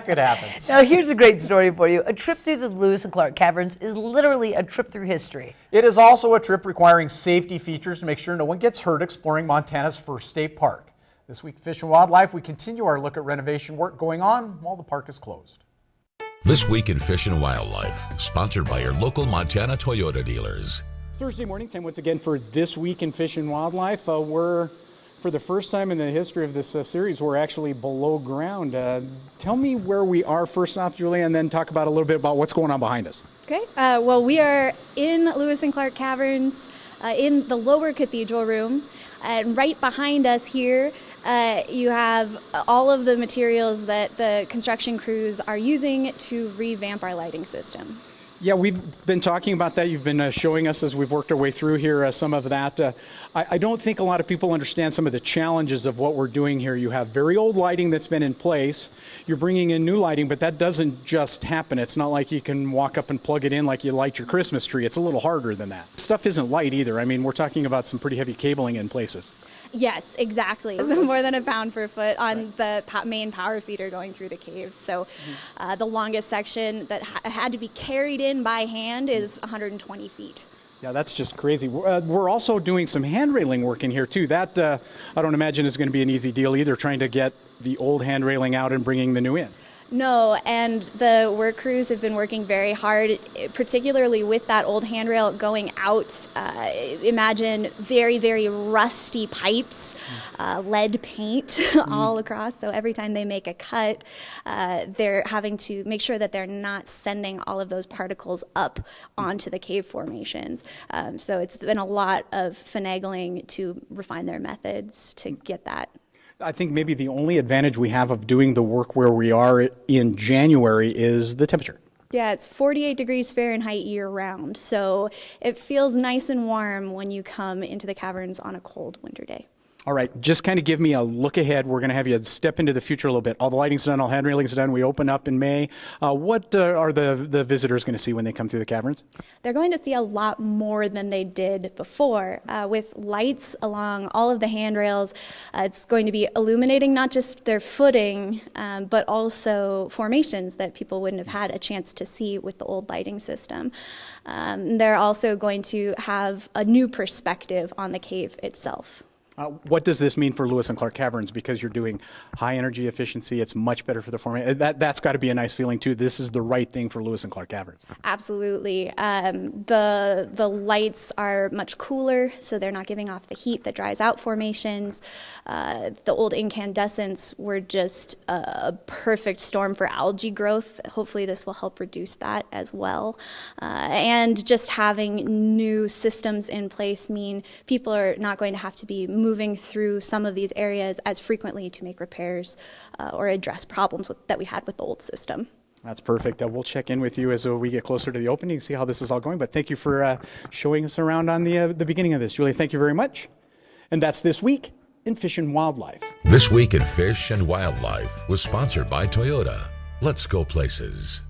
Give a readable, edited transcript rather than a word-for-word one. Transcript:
Could happen. Now here's a great story for you. A trip through the Lewis and Clark Caverns is literally a trip through history. It is also a trip requiring safety features to make sure no one gets hurt exploring Montana's first state park. This week, Fish and Wildlife, we continue our look at renovation work going on while the park is closed. This week in Fish and Wildlife, sponsored by your local Montana Toyota dealers. Thursday morning, time once again for This Week in Fish and Wildlife. For the first time in the history of this series, we're actually below ground. Tell me where we are first off, Julia, and then talk about a little bit about what's going on behind us. Okay, well, we are in Lewis and Clark Caverns in the lower Cathedral Room. And right behind us here, you have all of the materials that the construction crews are using to revamp our lighting system. Yeah, we've been talking about that. You've been showing us as we've worked our way through here some of that. I don't think a lot of people understand some of the challenges of what we're doing here. You have very old lighting that's been in place. You're bringing in new lighting, but that doesn't just happen. It's not like you can walk up and plug it in like you light your Christmas tree. It's a little harder than that. Stuff isn't light either. I mean, we're talking about some pretty heavy cabling in places. Yes, exactly. So more than a pound per foot on the main power feeder going through the caves. So the longest section that had to be carried in by hand is 120 feet. Yeah, that's just crazy. We're also doing some hand railing work in here too. That I don't imagine is going to be an easy deal either, trying to get the old hand railing out and bringing the new in. No, and the work crews have been working very hard, particularly with that old handrail going out. Imagine very, very rusty pipes, lead paint all across. So every time they make a cut, they're having to make sure that they're not sending all of those particles up onto the cave formations. So it's been a lot of finagling to refine their methods to get that. I think maybe the only advantage we have of doing the work where we are in January is the temperature. Yeah, it's 48 degrees Fahrenheit year-round, so it feels nice and warm when you come into the caverns on a cold winter day. All right, just kind of give me a look ahead. We're going to have you step into the future a little bit. All the lighting's done, all hand railing's done. We open up in May. What are the visitors going to see when they come through the caverns? They're going to see a lot more than they did before. With lights along all of the handrails, it's going to be illuminating not just their footing, but also formations that people wouldn't have had a chance to see with the old lighting system. They're also going to have a new perspective on the cave itself. What does this mean for Lewis and Clark Caverns? Because you're doing high energy efficiency, it's much better for the formation. That's got to be a nice feeling too. This is the right thing for Lewis and Clark Caverns. Absolutely. The lights are much cooler, so they're not giving off the heat that dries out formations. The old incandescents were just a perfect storm for algae growth. Hopefully this will help reduce that as well. And just having new systems in place mean people are not going to have to be moving through some of these areas as frequently to make repairs or address problems that we had with the old system. That's perfect. We'll check in with you as we get closer to the opening and see how this is all going. But thank you for showing us around on the beginning of this. Julia, thank you very much. And that's This Week in Fish and Wildlife. This Week in Fish and Wildlife was sponsored by Toyota. Let's go places.